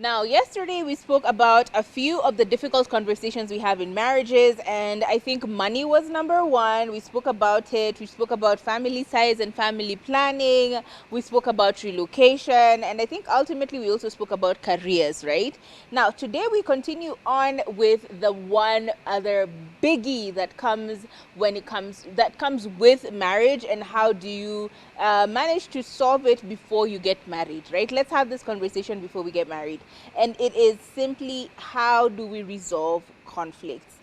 Now, yesterday we spoke about a few of the difficult conversations we have in marriages, and I think money was number one. We spoke about it. We spoke about family size and family planning. We spoke about relocation, and I think ultimately we also spoke about careers, right? Now, today we continue on with the one other biggie that comes with marriage, and how do you manage to solve it before you get married, right? Let's have this conversation before we get married. And it is simply, how do we resolve conflicts?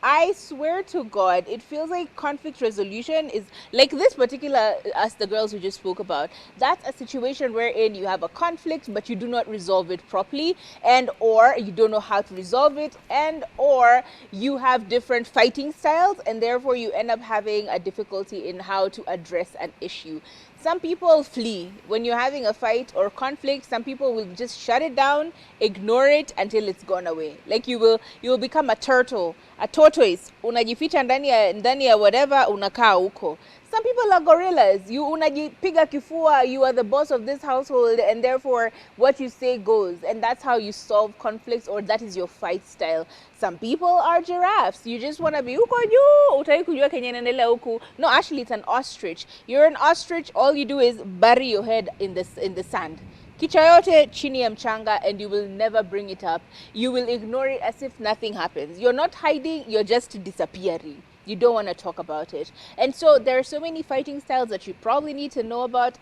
I swear to God, it feels like conflict resolution is like this particular, as the girls we just spoke about. That's a situation wherein you have a conflict, but you do not resolve it properly, and or you don't know how to resolve it, and or you have different fighting styles, and therefore you end up having a difficulty in how to address an issue. Some people flee when you're having a fight or conflict. Some people will just shut it down, ignore it until it's gone away. Like you will become a turtle, a tortoise, unajificha ndani ya whatever, unakaa huko. Some people are gorillas. You unajipiga kifua, you are the boss of this household, and therefore what you say goes, and that's how you solve conflicts, or that is your fight style. Some people are giraffes. You just want to be huko juu, utaki kujua kenye inaendelea huku. No, actually it's an ostrich. You're an ostrich, all you do is bury your head in the sand. Kichwa yote chini ya mchanga, and you will never bring it up. You will ignore it as if nothing happens. You're not hiding, you're just disappearing. You don't want to talk about it. And so there are so many fighting styles that you probably need to know about,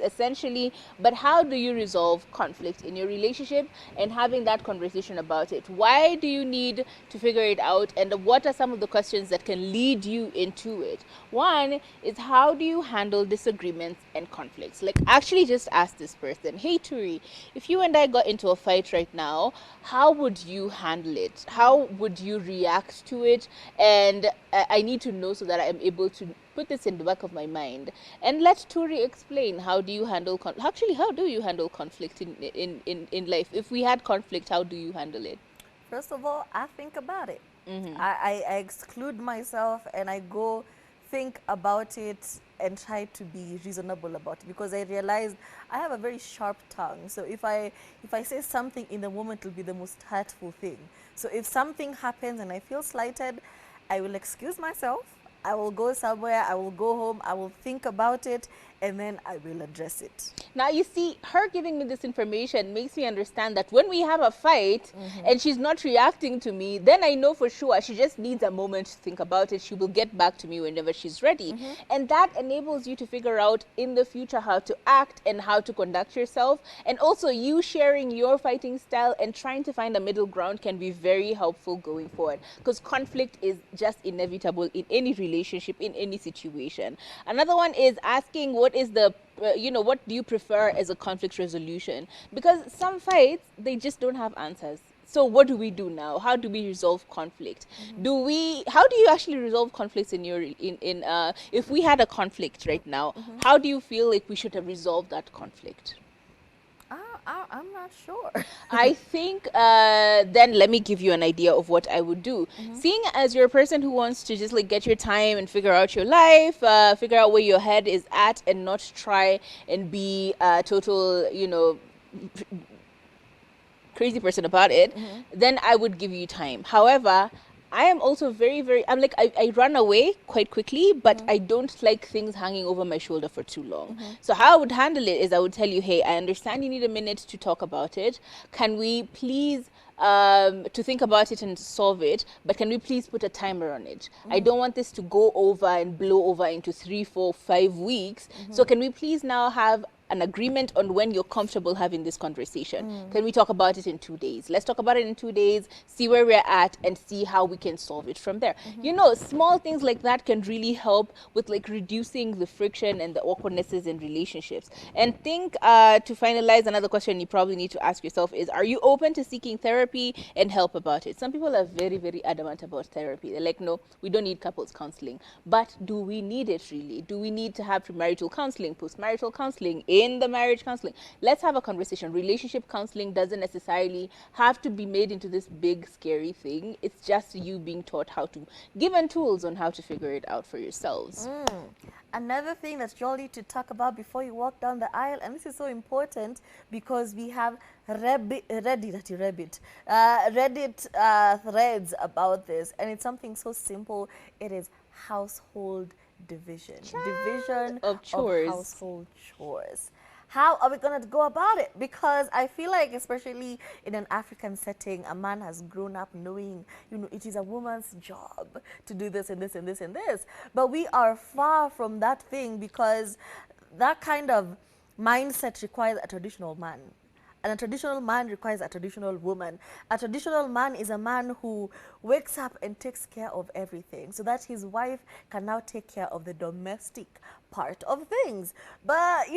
essentially. But how do you resolve conflict in your relationship, and having that conversation about it? Why do you need to figure it out, and what are some of the questions that can lead you into it? One is, how do you handle disagreements and conflicts? Like, actually just ask this person, hey Turi, if you and I got into a fight right now, how would you handle it? How would you react to it? And I need to know so that I am able to put this in the back of my mind. And let Turi explain, how do you handle how do you handle conflict in life? If we had conflict, how do you handle it? First of all, I think about it. I exclude myself and I go think about it and try to be reasonable about it, because I realized I have a very sharp tongue. So if I say something in the moment, it'll be the most hurtful thing. So if something happens and I feel slighted, I will excuse myself. I will go somewhere, I will go home, I will think about it, and then I will address it. Now, you see, her giving me this information makes me understand that when we have a fight and she's not reacting to me, then I know for sure she just needs a moment to think about it. She will get back to me whenever she's ready. And that enables you to figure out in the future how to act and how to conduct yourself. And also, you sharing your fighting style and trying to find a middle ground can be very helpful going forward, because conflict is just inevitable in any relationship, in any situation. Another one is asking, what is the what do you prefer as a conflict resolution? Because some fights, they just don't have answers. So what do we do now? How do we resolve conflict? How do you actually resolve conflicts in your in if we had a conflict right now, how do you feel like we should have resolved that conflict? I'm not sure. I think then let me give you an idea of what I would do. Seeing as you're a person who wants to just like get your time and figure out your life, figure out where your head is at, and not try and be a total, crazy person about it, then I would give you time. However, I am also very, very, I'm like, I run away quite quickly, but I don't like things hanging over my shoulder for too long. So how I would handle it is, I would tell you, hey, I understand you need a minute to talk about it. Can we please to think about it and solve it, but can we please put a timer on it? I don't want this to go over and blow over into 3, 4, 5 weeks. So can we please now have an agreement on when you're comfortable having this conversation? Can we talk about it in 2 days? Let's talk about it in 2 days, see where we're at, and see how we can solve it from there. Small things like that can really help with like reducing the friction and the awkwardnesses in relationships. And think to finalize, another question you probably need to ask yourself is, are you open to seeking therapy and help about it? Some people are very, very adamant about therapy. They're like, no, we don't need couples counseling. But do we need it really? Do we need to have premarital counseling, postmarital counseling, in the marriage counseling. Let's have a conversation. Relationship counseling doesn't necessarily have to be made into this big scary thing. It's just you being taught how to, given tools on how to figure it out for yourselves. Another thing that you'll need to talk about before you walk down the aisle, and this is so important because we have Reddit threads about this, and it's something so simple. It is household division. Division of chores. household chores. How are we going to go about it? Because I feel like, especially in an African setting, a man has grown up knowing, it is a woman's job to do this and this and this and this. But we are far from that thing because that kind of mindset requires a traditional man. And a traditional man requires a traditional woman. A traditional man is a man who wakes up and takes care of everything so that his wife can now take care of the domestic part of things. But,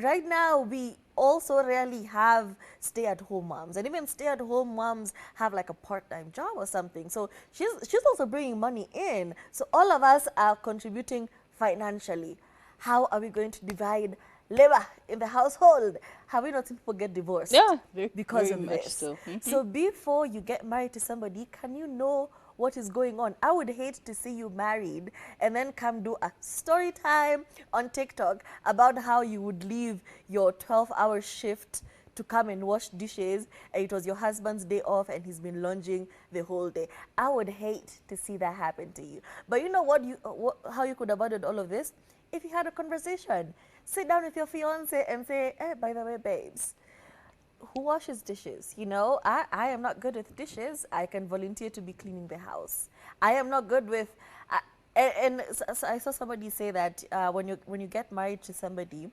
right now we also rarely have stay-at-home moms. And even stay-at-home moms have like a part-time job or something. So she's also bringing money in. So all of us are contributing financially. How are we going to divide labor in the household? Have we not seen people get divorced? Yeah, because very of much this. so. So before you get married to somebody, can you know what is going on? I would hate to see you married and then come do a story time on TikTok about how you would leave your 12-hour shift to come and wash dishes, and it was your husband's day off and he's been lunging the whole day. I would hate to see that happen to you. But you know how you could avoid all of this? If you had a conversation. Sit down with your fiance and say, hey, by the way, babes, who washes dishes? I am not good with dishes. I can volunteer to be cleaning the house. I am not good with, so I saw somebody say that when you get married to somebody,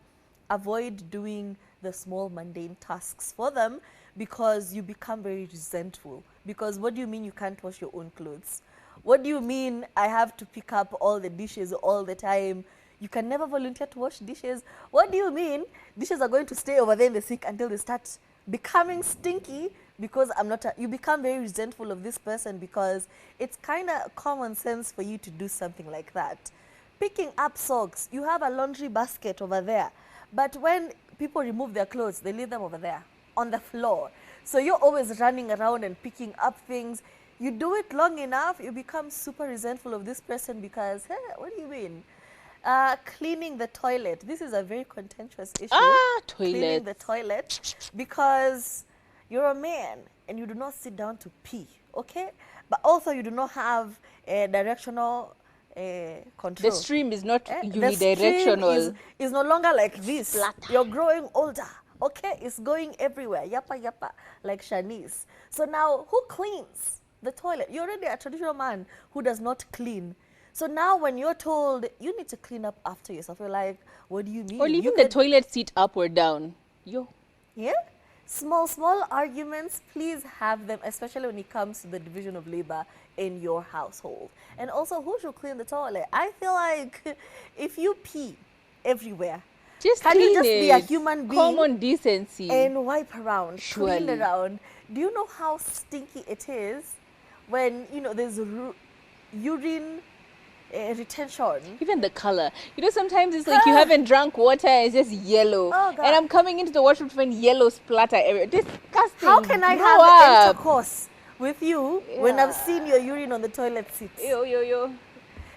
avoid doing the small mundane tasks for them because you become very resentful. Because what do you mean you can't wash your own clothes? What do you mean I have to pick up all the dishes all the time? You can never volunteer to wash dishes. What do you mean dishes are going to stay over there in the sink until they start becoming stinky because I'm not, you become very resentful of this person because it's kind of common sense for you to do something like that. Picking up socks, you have a laundry basket over there. But when people remove their clothes, they leave them over there on the floor. So you're always running around and picking up things. You do it long enough, you become super resentful of this person because, hey, what do you mean? Cleaning the toilet. This is a very contentious issue. Toilet. Cleaning the toilet because you're a man and you do not sit down to pee, okay? But also you do not have a directional control. The stream is not The unidirectional. stream is no longer like this. Flatter. You're growing older, okay? It's going everywhere, yappa yappa, like Shanice. So now, who cleans the toilet? You're already a traditional man who does not clean. So now when you're told you need to clean up after yourself, you're like, what do you mean? Or leaving the toilet seat up or down. Yeah? Small arguments, please have them, especially when it comes to the division of labor in your household. And also, who should clean the toilet? I feel like if you pee everywhere, can you just be a human being? Common decency. And wipe around, Surely. clean around. Do you know how stinky it is when, there's urine retention? Even the color. Sometimes it's like you haven't drunk water, it's just yellow. Oh, God. And I'm coming into the washroom to find yellow splatter everywhere. Disgusting. How can I Grow have up. intercourse with you when I've seen your urine on the toilet seat? Yo.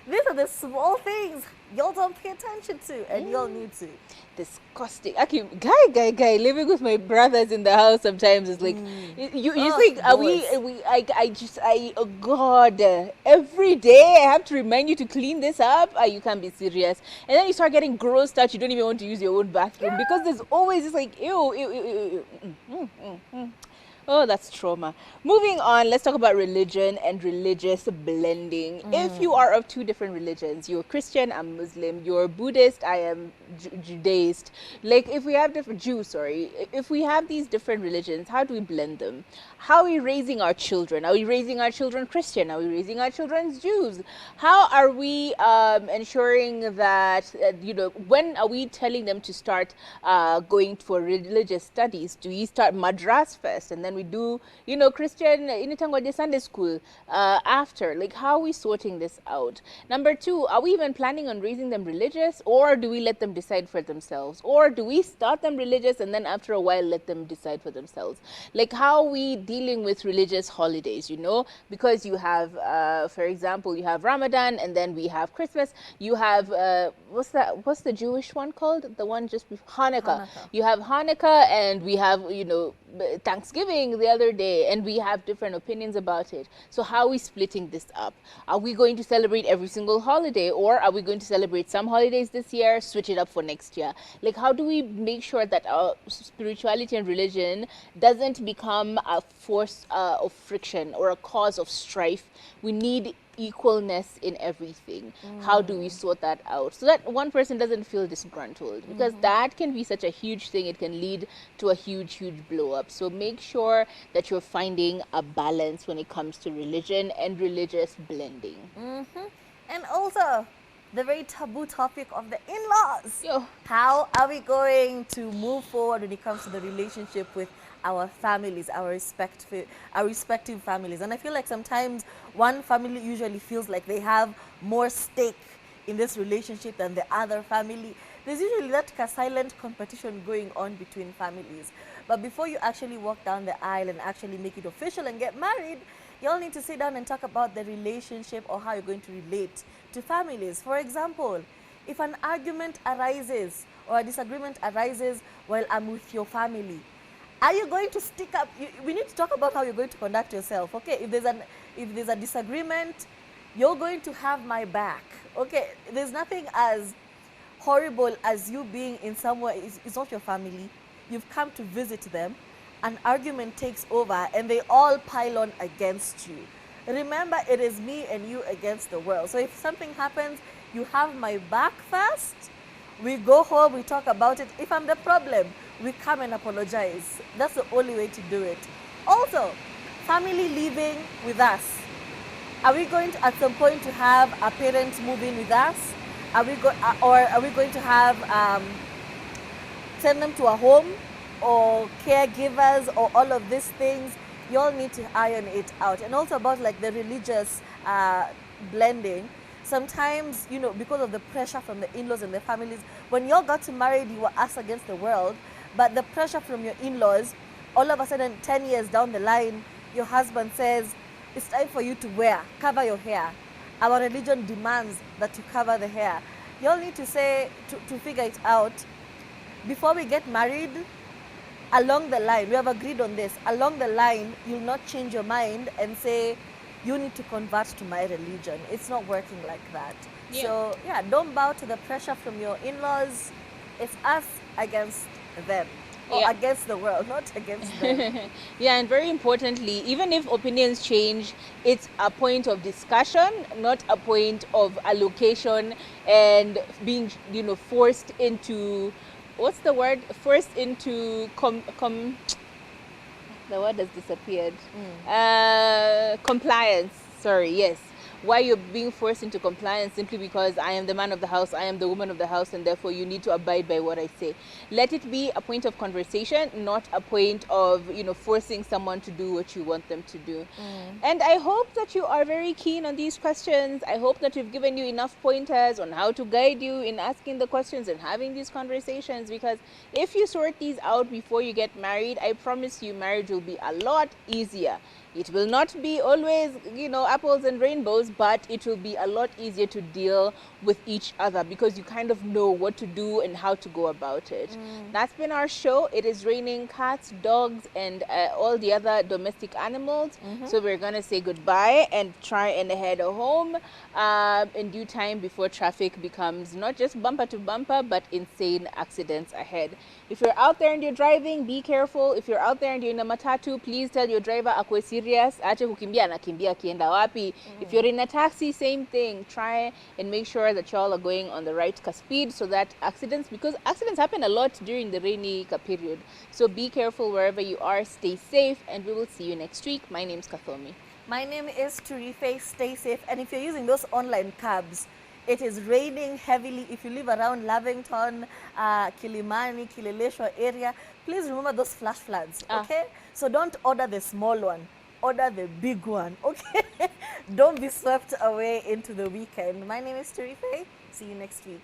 These are the small things y'all don't pay attention to, and y'all need to. Disgusting. Okay, guy. Living with my brothers in the house sometimes is like, you think, oh God, every day I have to remind you to clean this up? You can't be serious. And then you start getting grossed out. You don't even want to use your own bathroom because there's always this like, ew. Oh, that's trauma. Moving on, let's talk about religion and religious blending. If you are of two different religions, you're Christian, I'm Muslim, you're Buddhist, I am Judaist. Like, if we have if we have these different religions, how do we blend them? How are we raising our children? Are we raising our children Christian? Are we raising our children Jews? How are we ensuring that, when are we telling them to start going for religious studies? Do we start madras first and then then we do, Christian, Sunday school after. Like, how are we sorting this out? Number two, are we even planning on raising them religious, or do we let them decide for themselves? Or do we start them religious and then after a while let them decide for themselves? Like, how are we dealing with religious holidays, Because you have, for example, you have Ramadan, and then we have Christmas. You have, what's the Jewish one called? The one just before Hanukkah. You have Hanukkah, and we have, Thanksgiving the other day, and we have different opinions about it. So how are we splitting this up? Are we going to celebrate every single holiday, or are we going to celebrate some holidays this year, switch it up for next year? Like, how do we make sure that our spirituality and religion doesn't become a force of friction or a cause of strife? We need equalness in everything. How do we sort that out so that one person doesn't feel disgruntled? Because that can be such a huge thing. It can lead to a huge blow up. So make sure that you're finding a balance when it comes to religion and religious blending. And also the very taboo topic of the in-laws. Yo. How are we going to move forward when it comes to the relationship with our families, our respective families? And I feel like sometimes one family usually feels like they have more stake in this relationship than the other family. There's usually that silent competition going on between families. But before you actually walk down the aisle and actually make it official and get married, you all need to sit down and talk about the relationship or how you're going to relate to families. For example, if an argument arises or a disagreement arises while I'm with your family, are you going to stick up? We need to talk about how you're going to conduct yourself. Okay, if there's a disagreement, you're going to have my back. Okay, there's nothing as horrible as you being in somewhere, it's not your family. You've come to visit them. An argument takes over and they all pile on against you. Remember, it is me and you against the world. So if something happens, you have my back first. We go home, we talk about it. If I'm the problem, we come and apologize. That's the only way to do it. Also, family living with us. Are we going to, at some point, to have a parent move in with us? Are we going to have send them to a home, or caregivers, or all of these things? You all need to iron it out. And also about like the religious blending. Sometimes, because of the pressure from the in-laws and the families, when you all got married, you were us against the world. But the pressure from your in-laws, all of a sudden, 10 years down the line, your husband says, it's time for you to cover your hair. Our religion demands that you cover the hair. You all need to say, to figure it out. Before we get married, along the line, we have agreed on this, along the line, you'll not change your mind and say, you need to convert to my religion. It's not working like that. Yeah. So, don't bow to the pressure from your in-laws. It's us against them. Or against the world, not against them. Yeah, and very importantly, even if opinions change, it's a point of discussion, not a point of allocation and being, forced into, what's the word? Forced into the word has disappeared. Compliance. Sorry, yes. Why you're being forced into compliance simply because I am the man of the house, I am the woman of the house, and therefore you need to abide by what I say. Let it be a point of conversation, not a point of, forcing someone to do what you want them to do. And I hope that you are very keen on these questions. I hope that we've given you enough pointers on how to guide you in asking the questions and having these conversations, because if you sort these out before you get married, I promise you marriage will be a lot easier. It will not be always, apples and rainbows, but it will be a lot easier to deal with each other because you kind of know what to do and how to go about it. That's been our show. It is raining cats, dogs, and all the other domestic animals. So we're going to say goodbye and try and head home in due time before traffic becomes not just bumper to bumper, but insane accidents ahead. If you're out there and you're driving, be careful. If you're out there and you're in a matatu, please tell your driver akwe serious. Ache kukimbia anakimbia kienda wapi. If you're in a taxi, same thing. Try and make sure that y'all are going on the right speed so that because accidents happen a lot during the rainy period. So be careful wherever you are. Stay safe, and we will see you next week. My name's Kathomi. My name is Turife. Stay safe. And if you're using those online cabs, It is raining heavily. If you live around Lavington, Kilimani, Kileleshwa area, please remember those flash floods, okay? So don't order the small one. Order the big one, okay? Don't be swept away into the weekend. My name is Tarife. See you next week.